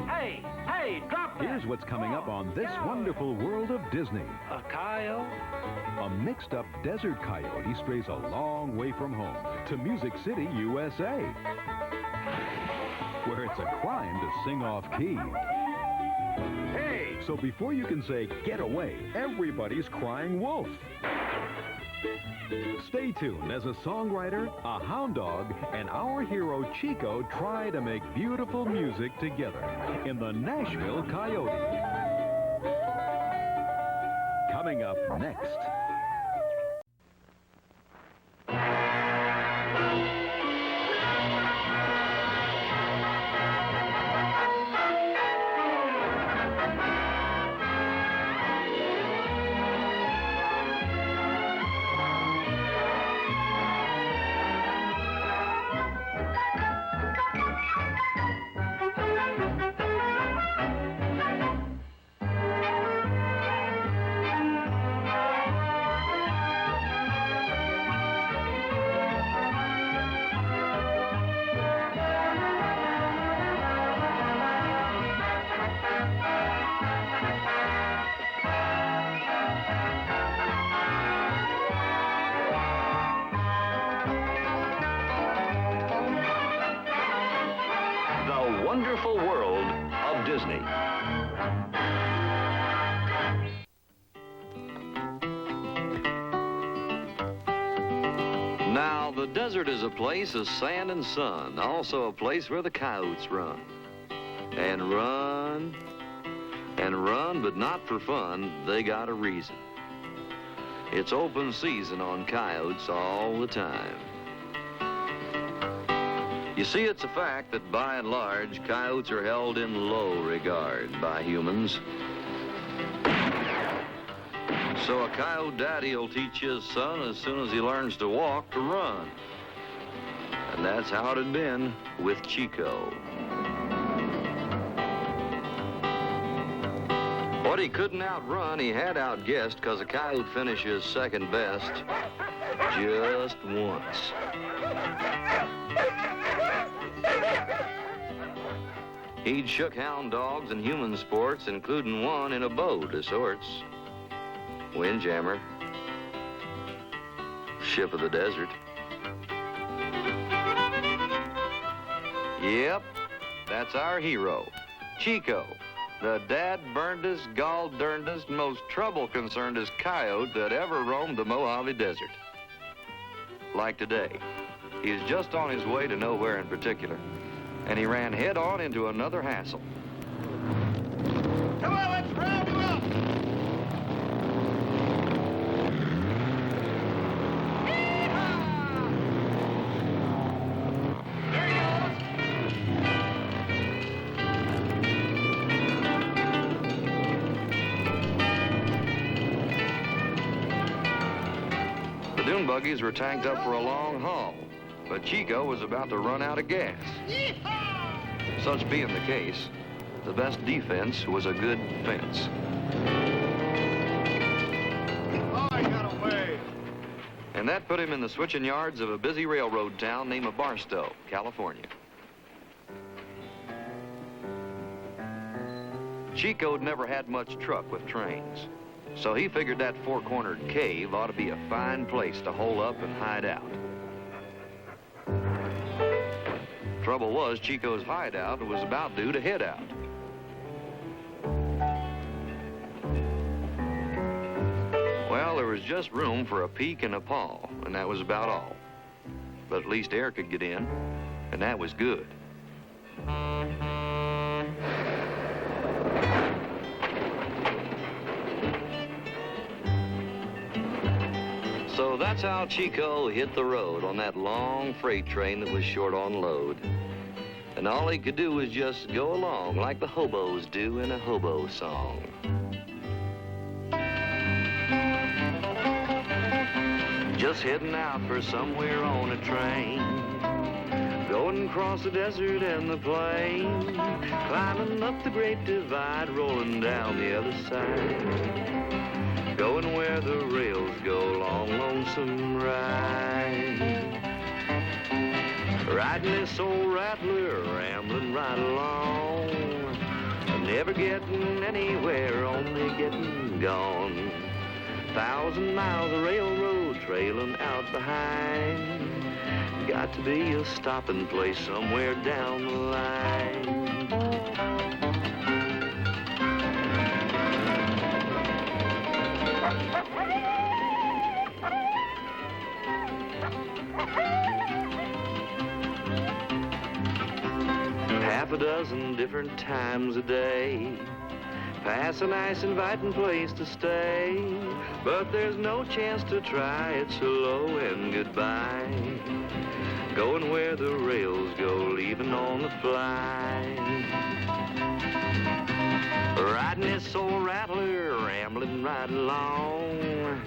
Hey, hey, drop that! Here's what's coming up on this wonderful world of Disney. A coyote? A mixed-up desert coyote strays a long way from home to Music City, USA, where it's a crime to sing off-key. Hey! So before you can say, get away, everybody's crying wolf. Stay tuned as a songwriter, a hound dog, and our hero Chico try to make beautiful music together in the Nashville Coyote. Coming up next. Wonderful world of Disney. Now, the desert is a place of sand and sun, also a place where the coyotes run. And run, and run, but not for fun. They got a reason. It's open season on coyotes all the time. You see, it's a fact that by and large, coyotes are held in low regard by humans. So a coyote daddy will teach his son as soon as he learns to walk to run. And that's how it had been with Chico. What he couldn't outrun, he had outguessed, because a coyote finishes second best just once. He'd shook hound dogs in human sports, including one in a boat of sorts. Windjammer. Ship of the desert. Yep, that's our hero, Chico, the dad-burndest, gall-derndest, most trouble-concernedest coyote that ever roamed the Mojave Desert. Like today, he's just on his way to nowhere in particular, and he ran head-on into another hassle. Come on, let's round him up! There he goes. The dune buggies were tanked up for a long haul, but Chico was about to run out of gas. Yeehaw! Such being the case, the best defense was a good fence. Oh, he got away. And that put him in the switching yards of a busy railroad town named Barstow, California. Chico'd never had much truck with trains, so he figured that four-cornered cave ought to be a fine place to hole up and hide out. Trouble was, Chico's hideout was about due to head out. Well, there was just room for a peek and a paw, and that was about all. But at least air could get in, and that was good. So that's how Chico hit the road on that long freight train that was short on load. And all he could do was just go along like the hobos do in a hobo song. Just heading out for somewhere on a train, going across the desert and the plain, climbing up the Great Divide, rolling down the other side, going where the rails go, long lonesome ride. Riding this old rattler, rambling right along, Never getting anywhere, only getting gone. 1,000 miles of railroad trailing out behind. Got to be a stopping place somewhere down the line. Half a dozen different times a day, pass a nice inviting place to stay, but there's no chance to try. It's hello and goodbye, going where the rails go, leaving on the fly. Riding this old rattler, rambling right along,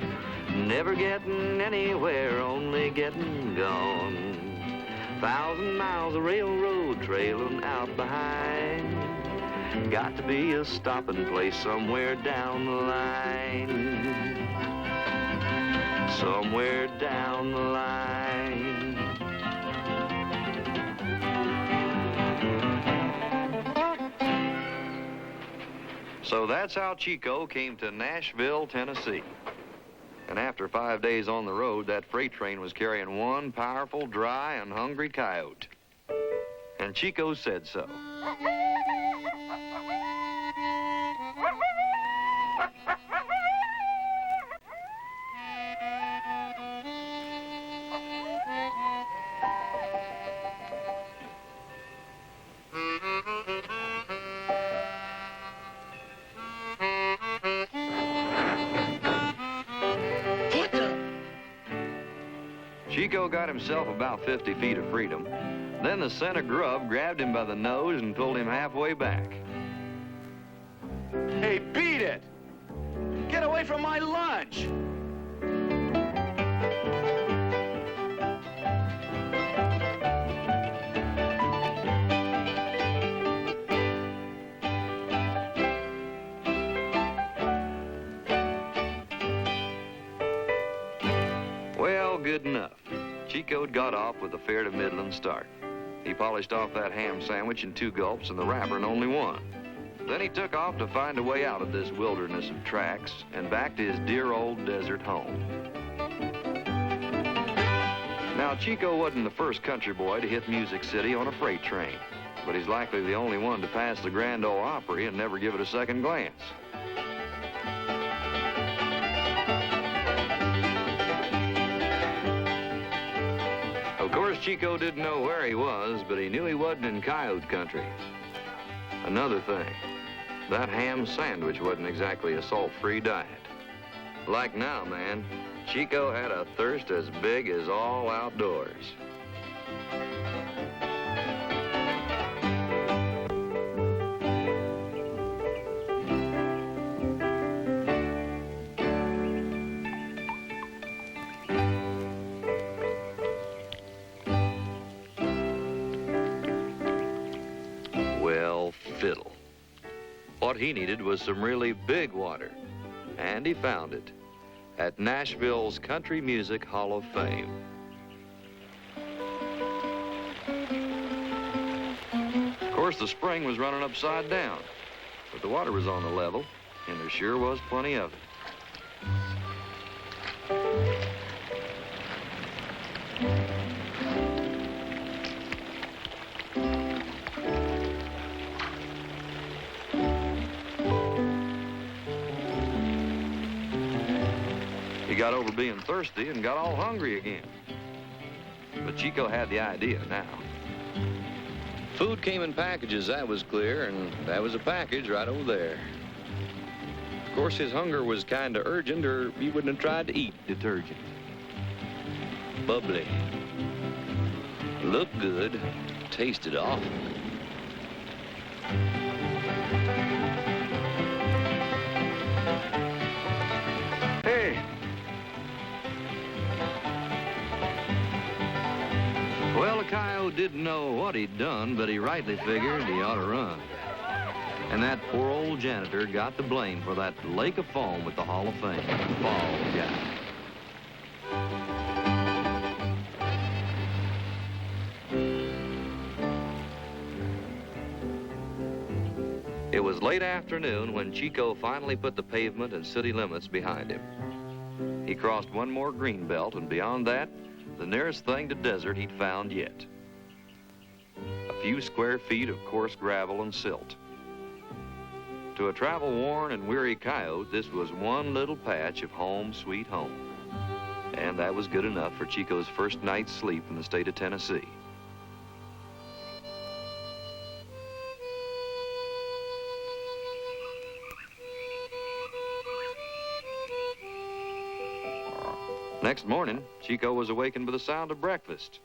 never getting anywhere, only getting gone. 1,000 miles of railroad trailing out behind. Got to be a stopping place somewhere down the line. Somewhere down the line. So that's how Chico came to Nashville, Tennessee. And after 5 days on the road, that freight train was carrying one powerful, dry, and hungry coyote. And Chico said so. Chico got himself about 50 feet of freedom. Then the scent of grub grabbed him by the nose and pulled him halfway back. Hey, beat it! Get away from my lunch! Well, good enough. Chico'd got off with a fair to middling start. He polished off that ham sandwich in 2 gulps and the wrapper in only 1. Then he took off to find a way out of this wilderness of tracks and back to his dear old desert home. Now, Chico wasn't the first country boy to hit Music City on a freight train, but he's likely the only one to pass the Grand Ole Opry and never give it a second glance. Of course, Chico didn't know where he was, but he knew he wasn't in coyote country. Another thing, that ham sandwich wasn't exactly a salt-free diet. Like now, man, Chico had a thirst as big as all outdoors. Well, fiddle. What he needed was some really big water, and he found it at Nashville's Country Music Hall of Fame. Of course, the spring was running upside down, but the water was on the level, and there sure was plenty of it. He got over being thirsty and got all hungry again. But Chico had the idea now. Food came in packages, that was clear, and that was a package right over there. Of course, his hunger was kind of urgent, or he wouldn't have tried to eat detergent. Bubbly. Looked good. Tasted awful. Hey. Well, the coyote didn't know what he'd done, but he rightly figured he ought to run. And that poor old janitor got the blame for that lake of foam with the Hall of Fame. Fall guy. It was late afternoon when Chico finally put the pavement and city limits behind him. He crossed one more green belt, and beyond that, the nearest thing to desert he'd found yet. A few square feet of coarse gravel and silt. To a travel-worn and weary coyote, this was one little patch of home sweet home. And that was good enough for Chico's first night's sleep in the state of Tennessee. Next morning, Chico was awakened by the sound of breakfast.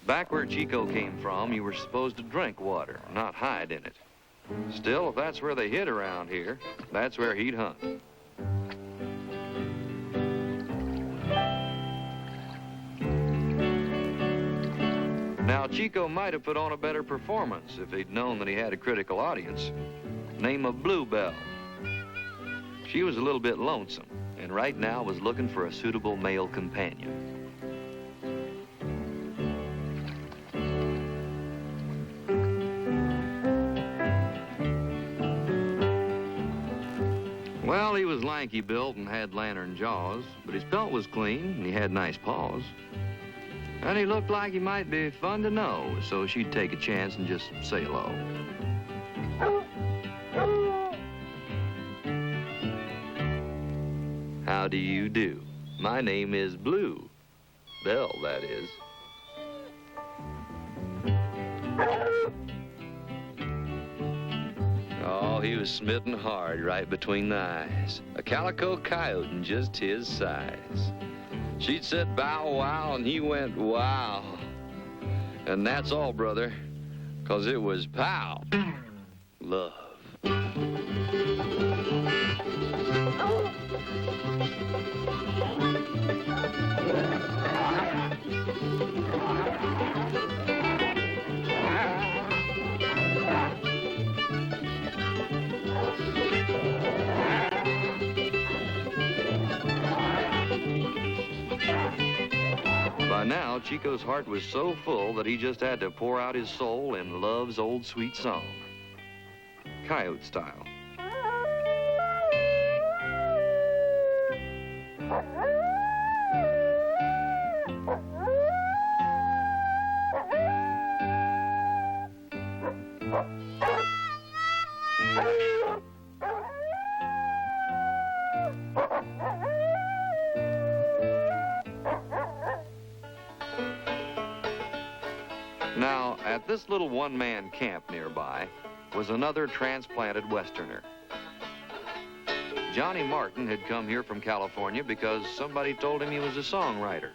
Back where Chico came from, you were supposed to drink water, not hide in it. Still, if that's where they hid around here, that's where he'd hunt. Now, Chico might have put on a better performance if he'd known that he had a critical audience. Name of Bluebelle. She was a little bit lonesome, and right now was looking for a suitable male companion. Well, he was lanky built and had lantern jaws, but his pelt was clean and he had nice paws. And he looked like he might be fun to know, so she'd take a chance and just say hello. How do you do? My name is Blue. Belle, that is. Oh, he was smitten hard right between the eyes. A calico coyote in just his size. She'd said bow wow and he went wow. And that's all, brother, 'cause it was pow. Love. By now, Chico's heart was so full that he just had to pour out his soul in love's old sweet song. Coyote style. Now, at this little one-man camp nearby was another transplanted Westerner. Johnny Martin had come here from California because somebody told him he was a songwriter.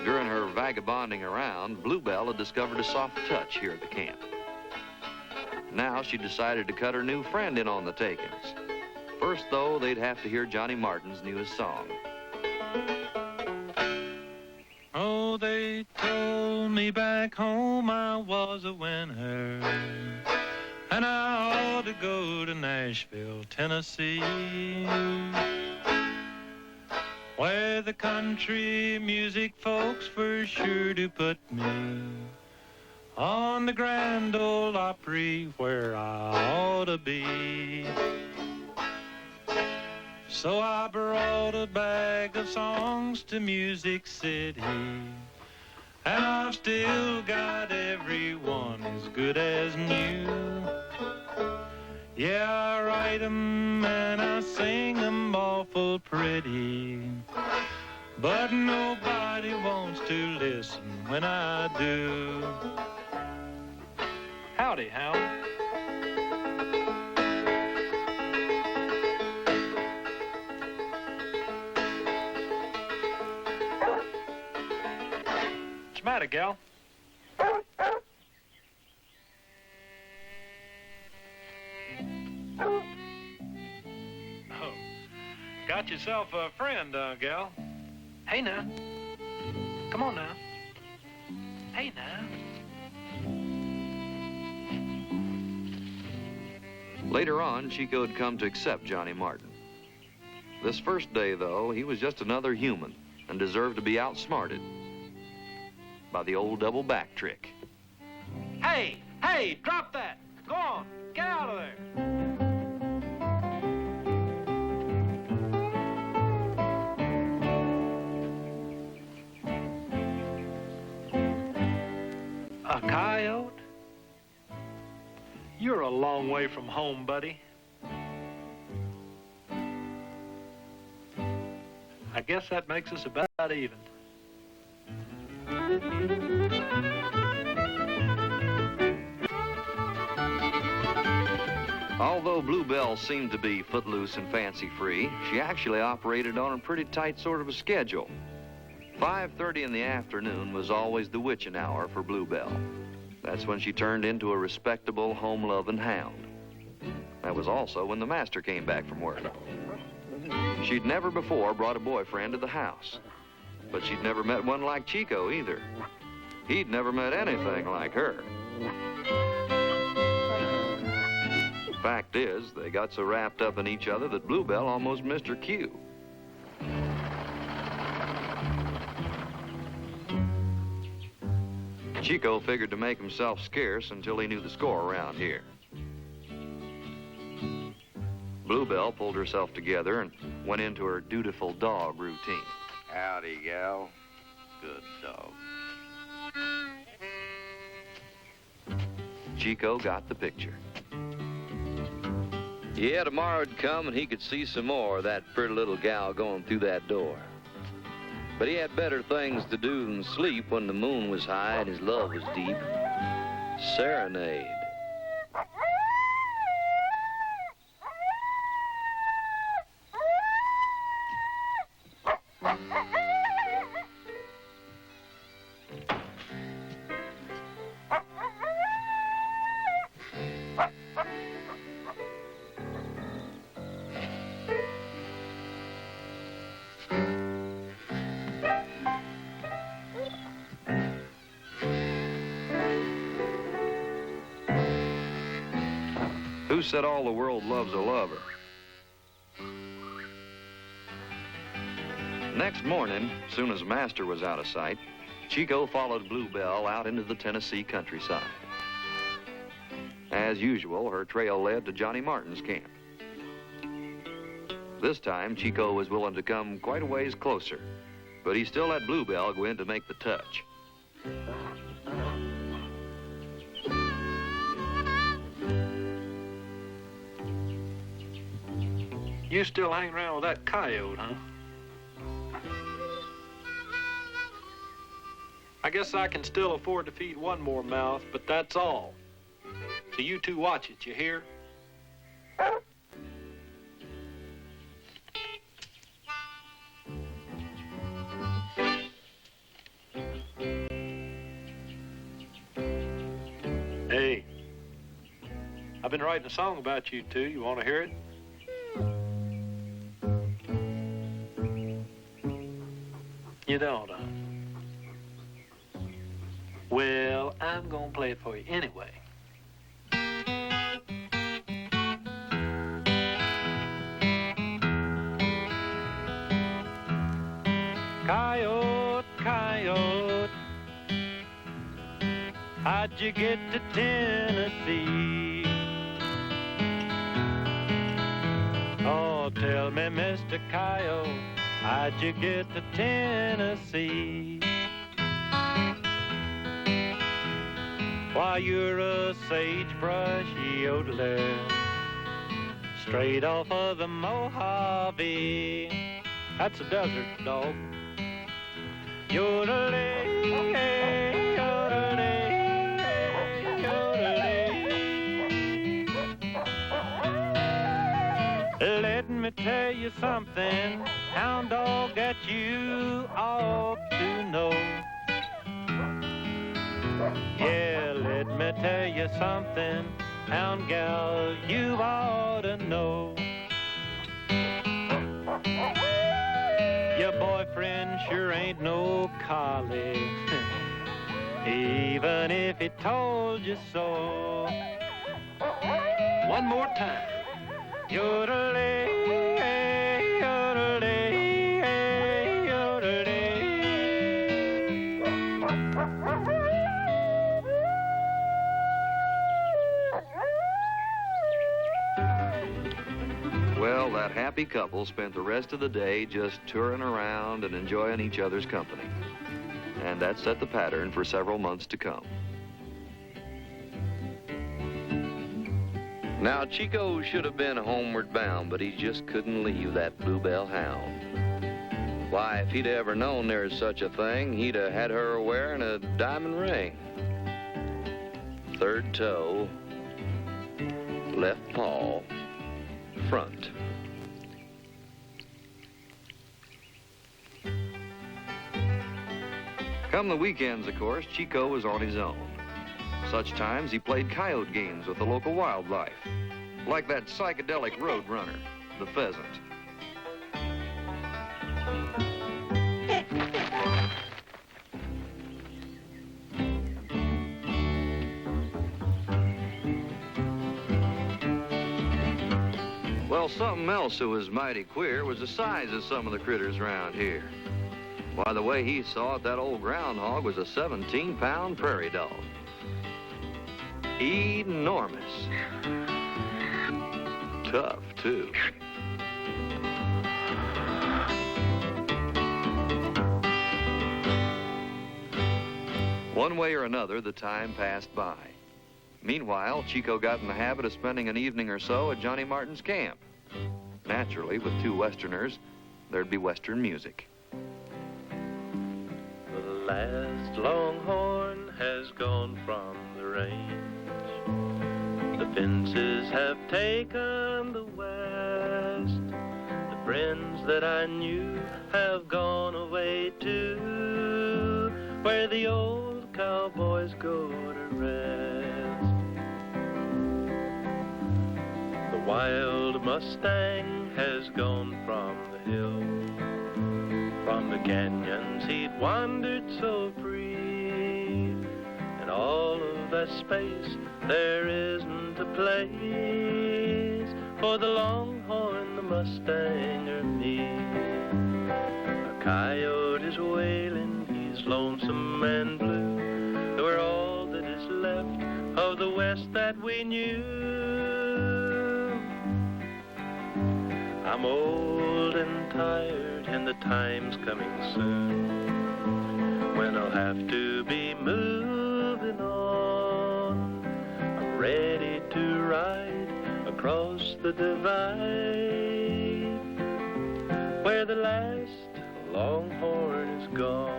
During her vagabonding around, Bluebelle had discovered a soft touch here at the camp. Now she decided to cut her new friend in on the takings. First, though, they'd have to hear Johnny Martin's newest song. Oh, they told me back home I was a winner, and I ought to go to Nashville, Tennessee, where the country music folks were sure to put me on the Grand Ole Opry, where I ought to be. So I brought a bag of songs to Music City, and I've still got every one as good as new. Yeah, I write 'em and I sing 'em awful pretty, but nobody wants to listen when I do. Howdy, Hal. What's the matter, gal? Oh, got yourself a friend, gal. Hey, now. Come on now. Hey, now. Later on, Chico had come to accept Johnny Martin. This first day, though, he was just another human and deserved to be outsmarted by the old double back trick. Hey, hey, drop that. Go on, get out of there. A coyote? You're a long way from home, buddy. I guess that makes us about even. Although Bluebelle seemed to be footloose and fancy-free, she actually operated on a pretty tight sort of a schedule. 5:30 in the afternoon was always the witching hour for Bluebelle. That's when she turned into a respectable, home-loving hound. That was also when the master came back from work. She'd never before brought a boyfriend to the house, but she'd never met one like Chico either. He'd never met anything like her. Fact is, they got so wrapped up in each other that Bluebelle almost missed her cue. Chico figured to make himself scarce until he knew the score around here. Bluebelle pulled herself together and went into her dutiful dog routine. Howdy, gal. Good dog. Chico got the picture. Yeah, tomorrow'd come and he could see some more of that pretty little gal going through that door. But he had better things to do than sleep when the moon was high and his love was deep. Serenade. Who said all the world loves a lover? Next morning, soon as Master was out of sight, Chico followed Bluebelle out into the Tennessee countryside. As usual, her trail led to Johnny Martin's camp. This time, Chico was willing to come quite a ways closer, but he still let Bluebelle go in to make the touch. You still hang around with that coyote, huh? I guess I can still afford to feed one more mouth, but that's all. So you two watch it, you hear? Hey, I've been writing a song about you two. You want to hear it? You don't, huh? Well, I'm gonna play it for you anyway. Coyote, coyote, how'd you get to Tennessee? Oh, tell me, Mr. Coyote, how'd you get to Tennessee? Why, you're a sagebrush yodeler, straight off of the Mojave. That's a desert, dog. Yodeling, yodeling, yodeling. Let me tell you something, hound dog, that you ought to know. Yeah, let me tell you something, hound gal, you ought to know. Your boy friend sure ain't no collie, even if he told you so. One more time. Yodelay, yodelay, yodelay. Well, that happy couple spent the rest of the day just touring around and enjoying each other's company. And that set the pattern for several months to come. Now, Chico should have been homeward bound, but he just couldn't leave that Bluebelle hound. Why, if he'd ever known there's such a thing, he'd have had her wearing a diamond ring. Third toe, left paw, front. Come the weekends, of course, Chico was on his own. Such times he played coyote games with the local wildlife, like that psychedelic road runner, the pheasant. Well, something else that was mighty queer was the size of some of the critters around here. Why, the way he saw it, that old groundhog was a 17-pound prairie dog. Enormous. Tough, too. One way or another, the time passed by. Meanwhile, Chico got in the habit of spending an evening or so at Johnny Martin's camp. Naturally, with two Westerners, there'd be Western music. The last longhorn has gone from the range. The fences have taken the west. The friends that I knew have gone away too, where the old cowboys go to rest. The wild Mustang has gone from the hill. From the canyons he'd wandered so free. In all of that space there isn't a place for the longhorn, the Mustang, or me. A coyote is wailing, he's lonesome and blue. We're all that is left of the West that we knew. I'm old and tired, and the time's coming soon when I'll have to be moving on. I'm ready to ride across the divide where the last longhorn is gone.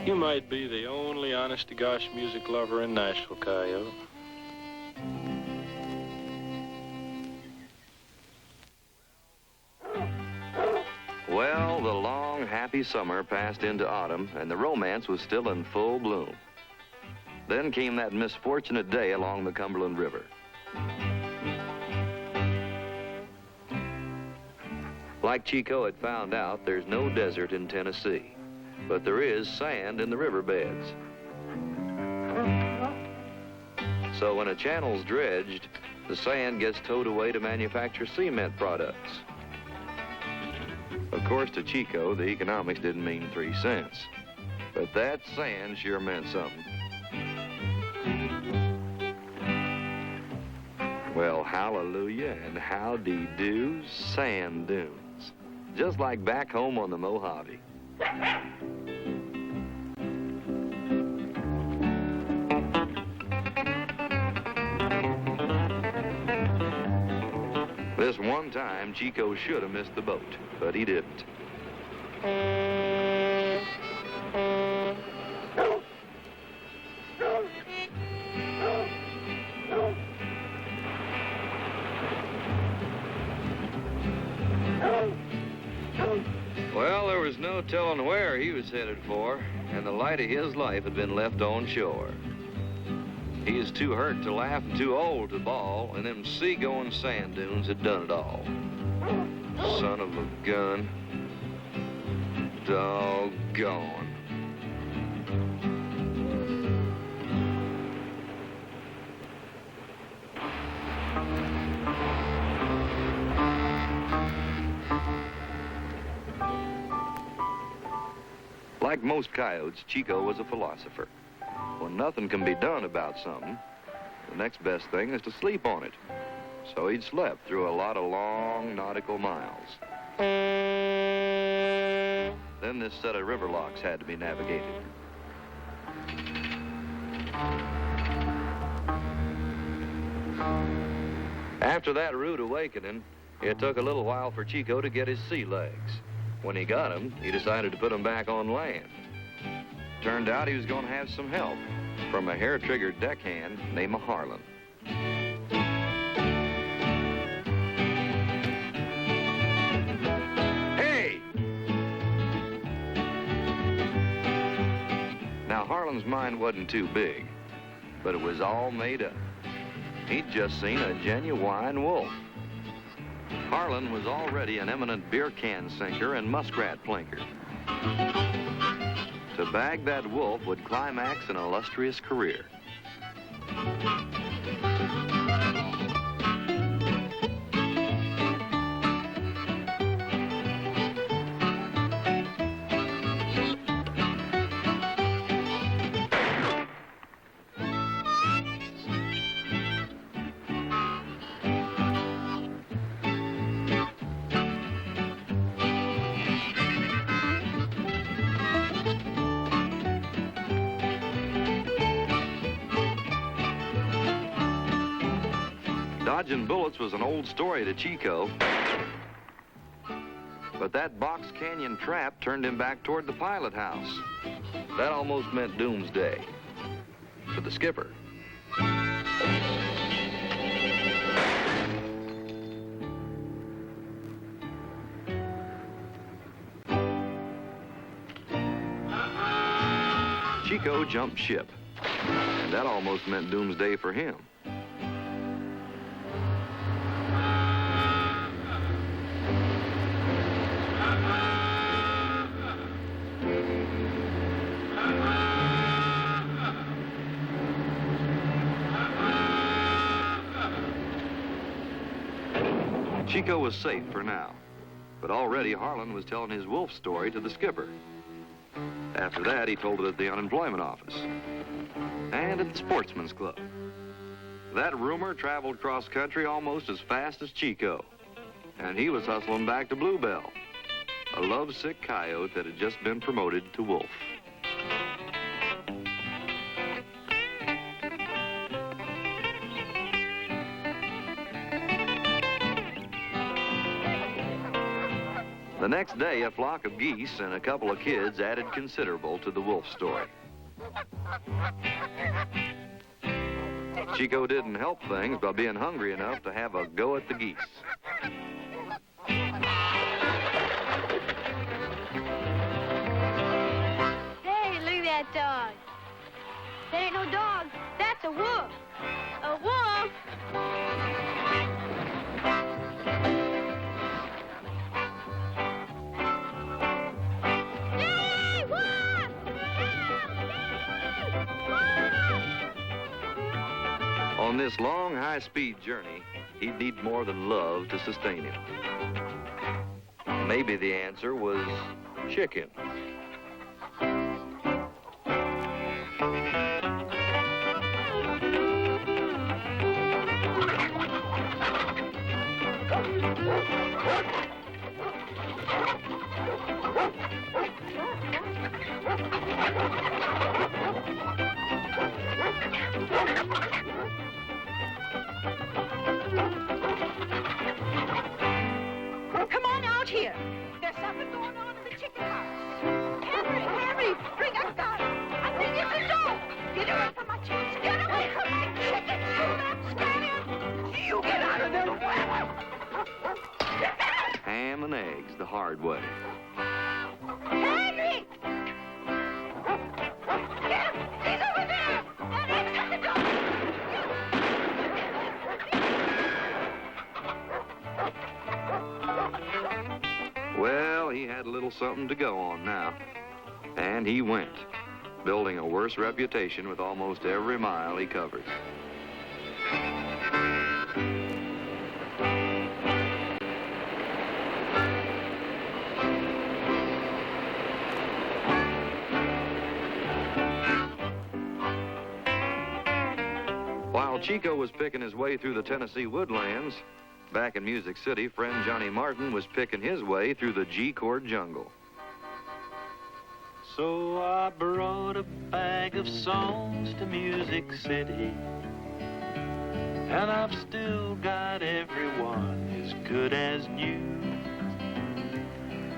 You might be the only honest-to-gosh music lover in Nashville, Coyote. Well, the long, happy summer passed into autumn, and the romance was still in full bloom. Then came that misfortunate day along the Cumberland River. Like Chico had found out, there's no desert in Tennessee, but there is sand in the riverbeds. So when a channel's dredged, the sand gets towed away to manufacture cement products. Of course, to Chico, the economics didn't mean 3 cents. But that sand sure meant something. Well, hallelujah and howdy-do, sand dunes. Just like back home on the Mojave. This one time, Chico should have missed the boat, but he didn't. Well, there was no telling where he was headed for, and the light of his life had been left on shore. He is too hurt to laugh and too old to bawl, and them sea-going sand dunes had done it all. Son of a gun. Doggone. Like most coyotes, Chico was a philosopher. When nothing can be done about something, the next best thing is to sleep on it. So he'd slept through a lot of long nautical miles. Then this set of river locks had to be navigated. After that rude awakening, it took a little while for Chico to get his sea legs. When he got them, he decided to put them back on land. Turned out he was going to have some help from a hair-triggered deckhand named Harlan. Hey! Now, Harlan's mind wasn't too big, but it was all made up. He'd just seen a genuine wolf. Harlan was already an eminent beer can sinker and muskrat plinker. To bag that wolf would climax an illustrious career. Dodging bullets was an old story to Chico, but that box canyon trap turned him back toward the pilot house. That almost meant doomsday to the skipper. Chico jumped ship, and that almost meant doomsday for him. Chico was safe for now, but already Harlan was telling his wolf story to the skipper. After that, he told it at the unemployment office and at the sportsman's club. That rumor traveled cross country almost as fast as Chico, and he was hustling back to Bluebelle, a lovesick coyote that had just been promoted to wolf. The next day, a flock of geese and a couple of kids added considerable to the wolf story. Chico didn't help things by being hungry enough to have a go at the geese. Hey, look at that dog. That ain't no dog. That's a wolf. A wolf? On this long, high-speed journey, he'd need more than love to sustain him. Maybe the answer was chicken. Come on out here. There's something going on in the chicken house. Henry, bring a gun. I think it's a dog. Get away from my chickens. Get away from my chickens, you rapscallion. You get out of there. Ham and eggs the hard way. little something to go on now. And he went, building a worse reputation with almost every mile he covered. While Chico was picking his way through the Tennessee woodlands, back in Music City, friend Johnny Martin was picking his way through the G-chord jungle. So I brought a bag of songs to Music City, and I've still got everyone as good as new.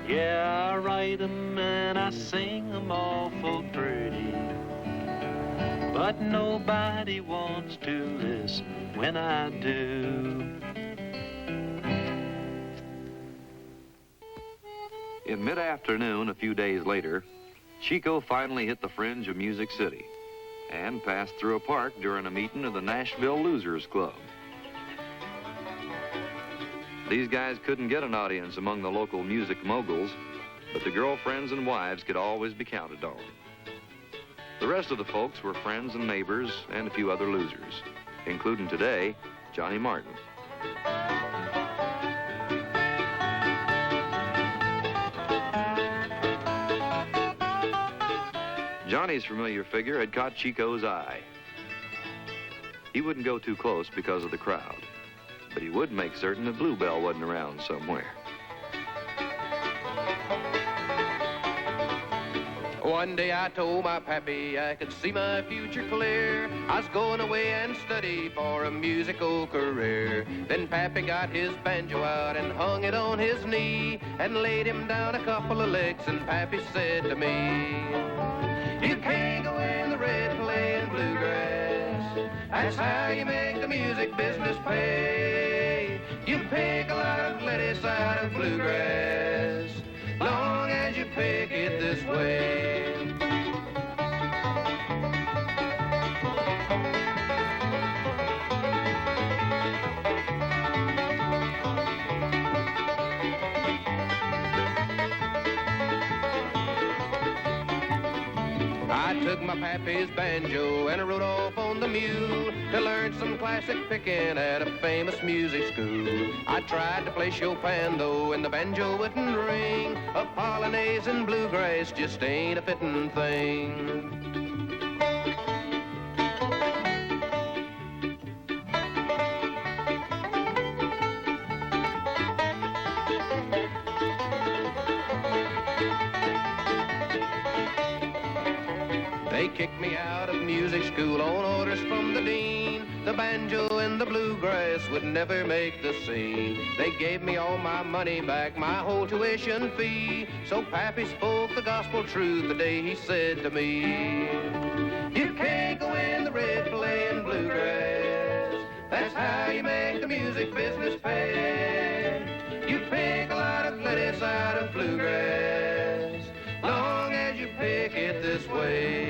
Yeah, I write 'em and I sing 'em awful pretty, but nobody wants to listen when I do. In mid-afternoon, a few days later, Chico finally hit the fringe of Music City and passed through a park during a meeting of the Nashville Losers Club. These guys couldn't get an audience among the local music moguls, but the girlfriends and wives could always be counted on. The rest of the folks were friends and neighbors and a few other losers, including today, Johnny Martin. Johnny's familiar figure had caught Chico's eye. He wouldn't go too close because of the crowd, but he would make certain that Bluebelle wasn't around somewhere. One day I told my pappy I could see my future clear. I was going away and study for a musical career. Then pappy got his banjo out and hung it on his knee and laid him down a couple of licks, and pappy said to me, "You can't go in the red playing bluegrass. That's how you make the music business pay. You pick a lot of lettuce out of bluegrass, long as you pick it this way." I took my pappy's banjo and I rode off on the mule to learn some classic picking at a famous music school. I tried to play Chopin though and the banjo wouldn't ring. A polonaise and bluegrass just ain't a fitting thing. They kicked me out of music school on orders from the dean. The banjo and the bluegrass would never make the scene. They gave me all my money back, my whole tuition fee. So pappy spoke the gospel truth the day he said to me, "You can't go in the red playing bluegrass. That's how you make the music business pay. You pick a lot of lettuce out of bluegrass, long as you pick it this way."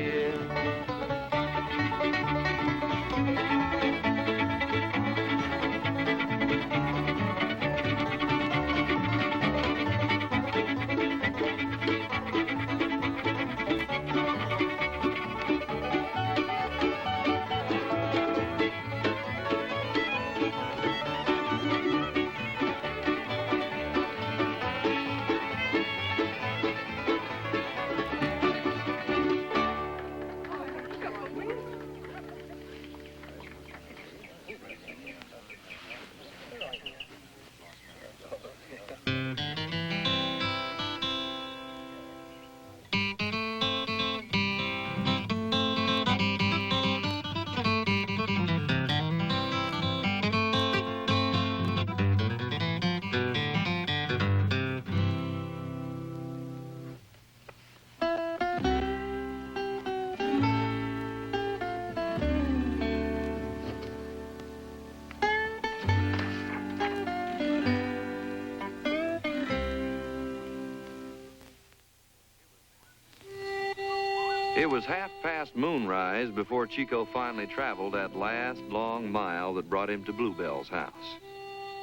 It was half past moonrise before Chico finally traveled that last long mile that brought him to Bluebelle's house.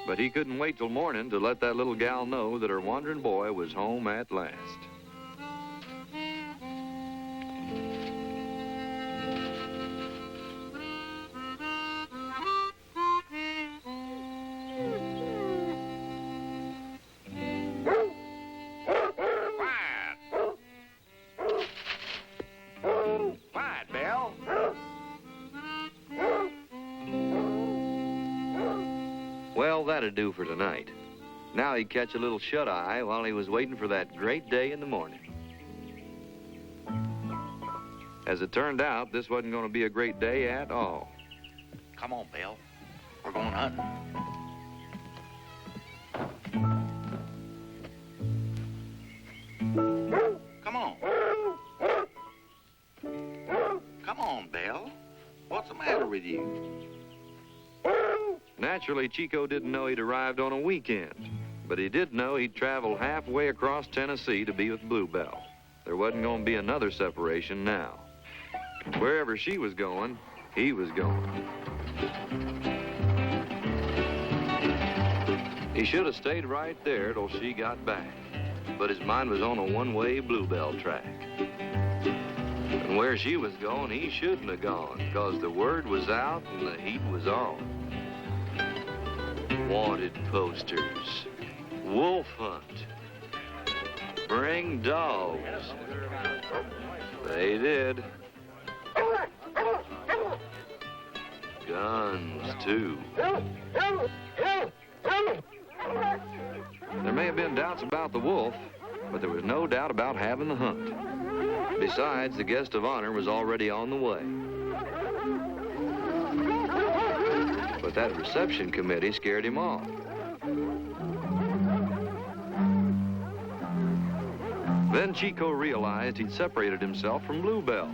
But he couldn't wait till morning to let that little gal know that her wandering boy was home at last. Quiet, Belle. Well, that'd do for tonight. Now he'd catch a little shut-eye while he was waiting for that great day in the morning. As it turned out, this wasn't going to be a great day at all. Come on, Belle. We're going hunting. Come on. Come on, Belle. What's the matter with you? Naturally, Chico didn't know he'd arrived on a weekend, but he did know he'd traveled halfway across Tennessee to be with Bluebelle. There wasn't going to be another separation now. Wherever she was going, he was going. He should have stayed right there till she got back, but his mind was on a one-way Bluebelle track. And where she was going, he shouldn't have gone, because the word was out and the heat was on. Wanted posters, wolf hunt, bring dogs. They did. Guns, too. There may have been doubts about the wolf, but there was no doubt about having the hunt. Besides, the guest of honor was already on the way. But that reception committee scared him off. Then Chico realized he'd separated himself from Bluebelle.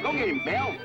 Go get him, Belle.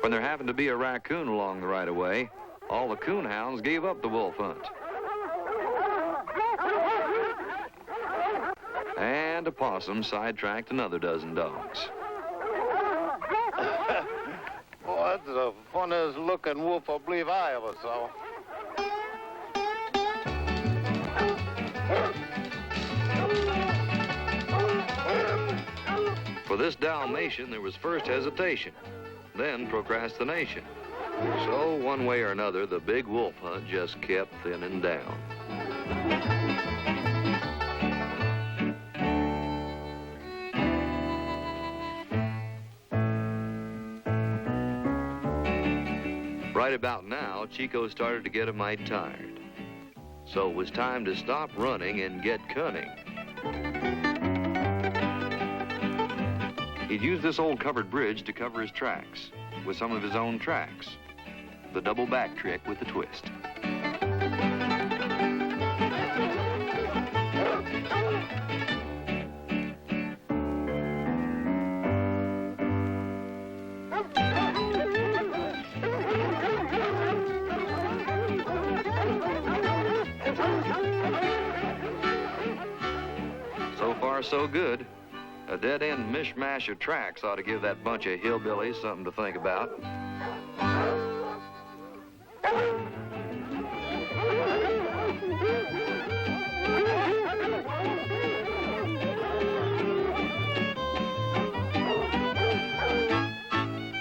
When there happened to be a raccoon along the right-of-way, all the coon hounds gave up the wolf hunt. And a possum sidetracked another dozen dogs. Boy, that's the funniest looking wolf I believe I ever saw. For this Dalmatian, there was first hesitation, then procrastination. So, one way or another, the big wolf hunt just kept thinning down. Right about now, Chico started to get a mite tired. So it was time to stop running and get cunning. He'd used this old covered bridge to cover his tracks with some of his own tracks. The double back trick with the twist. So far, so good. A dead-end mishmash of tracks ought to give that bunch of hillbillies something to think about.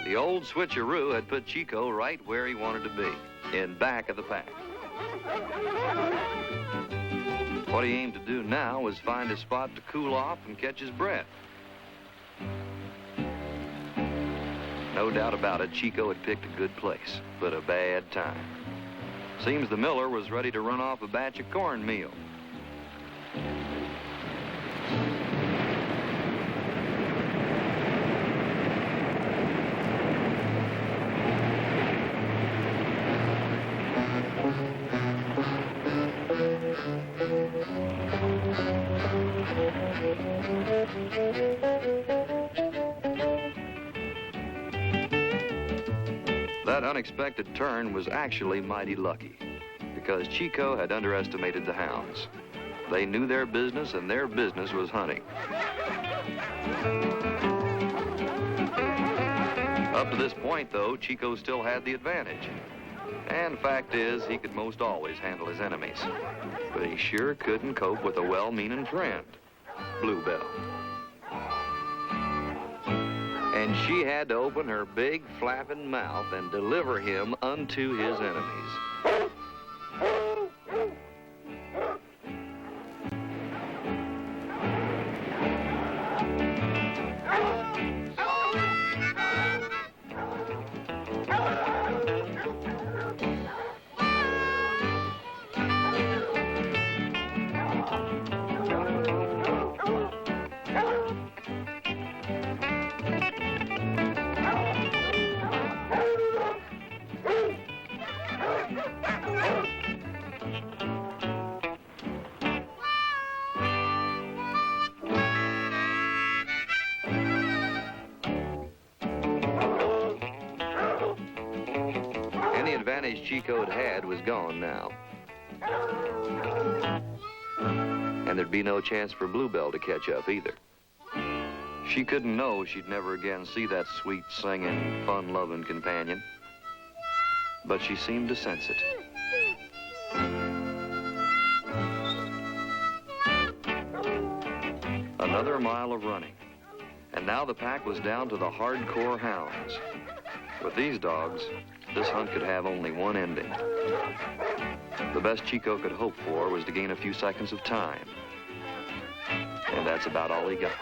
The old switcheroo had put Chico right where he wanted to be, in back of the pack. What he aimed to do now was find a spot to cool off and catch his breath. No doubt about it, Chico had picked a good place, but a bad time. Seems the miller was ready to run off a batch of cornmeal. That unexpected turn was actually mighty lucky, because Chico had underestimated the hounds. They knew their business, and their business was hunting. Up to this point, though, Chico still had the advantage. And fact is, he could most always handle his enemies. But he sure couldn't cope with a well-meaning friend, Bluebelle. And she had to open her big, flapping mouth and deliver him unto his enemies. Any advantage Chico had was gone now. And there'd be no chance for Bluebelle to catch up either. She couldn't know she'd never again see that sweet, singing, fun-loving companion. But she seemed to sense it. Another mile of running. And now the pack was down to the hardcore hounds. With these dogs, this hunt could have only one ending. The best Chico could hope for was to gain a few seconds of time. And that's about all he got.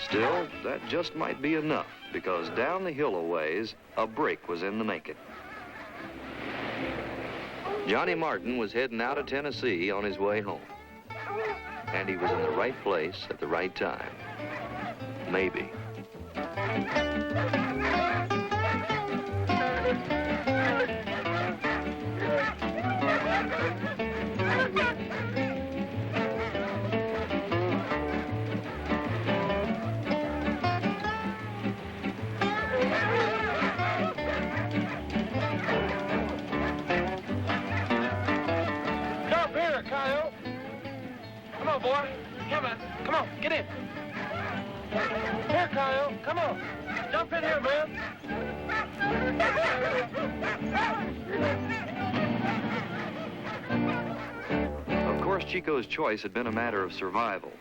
Still, that just might be enough, because down the hill a ways, a break was in the making. Johnny Martin was heading out of Tennessee on his way home. And he was in the right place at the right time. Maybe. Jump here, Coyote. Come on, boy. Come on, get in. Here, Coyote, come on. Jump in here, man. Of course, Chico's choice had been a matter of survival.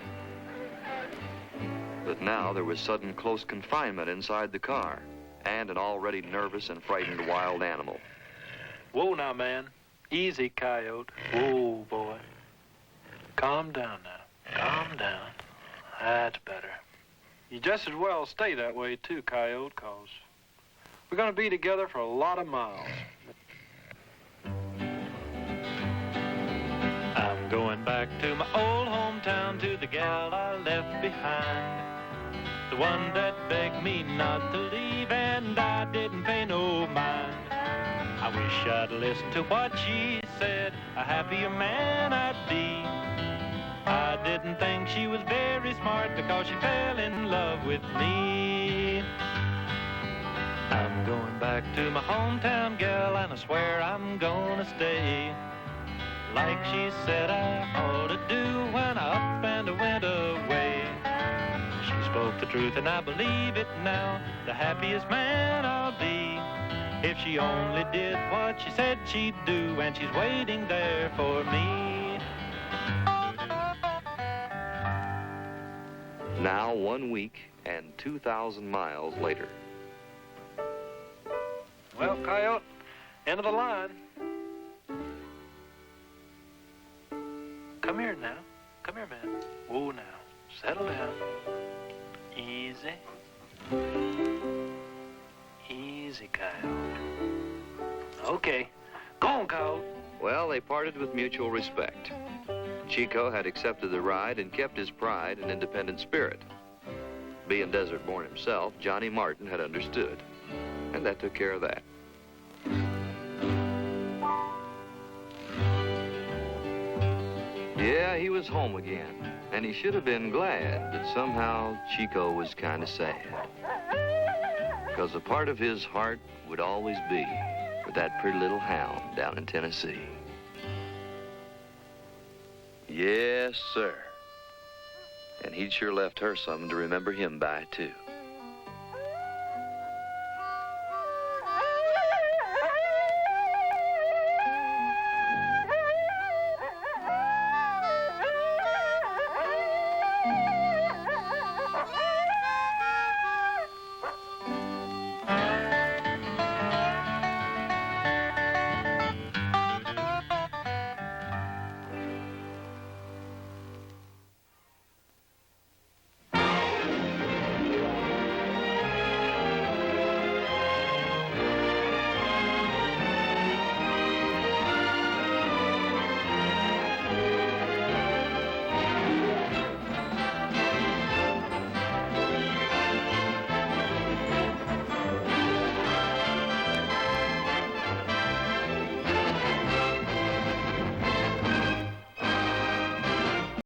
But now there was sudden close confinement inside the car, and an already nervous and frightened wild animal. Whoa now, man. Easy, Coyote. Whoa, boy. Calm down now. Calm down. That's better. You just as well stay that way, too, Coyote, 'cause we're gonna be together for a lot of miles. I'm going back to my old hometown, to the gal I left behind. The one that begged me not to leave, and I didn't pay no mind. I wish I'd listened to what she said, a happier man I'd be. I didn't think she was very smart because she fell in love with me. I'm going back to my hometown gal, and I swear I'm gonna stay. Like she said I ought to do when I up and went away. She spoke the truth and I believe it now, the happiest man I'll be. If she only did what she said she'd do, and she's waiting there for me. Now 1 week and 2,000 miles later. Well, Coyote, end of the line. Come here now. Come here, man. Whoa now. Settle down. Easy. Easy, Coyote. Okay. Go on, Coyote. Well, they parted with mutual respect. Chico had accepted the ride and kept his pride and independent spirit. Being desert-born himself, Johnny Martin had understood, and that took care of that. Yeah, he was home again, and he should have been glad, but somehow Chico was kind of sad. Because a part of his heart would always be for that pretty little hound down in Tennessee. Yes, sir. And he'd sure left her something to remember him by, too.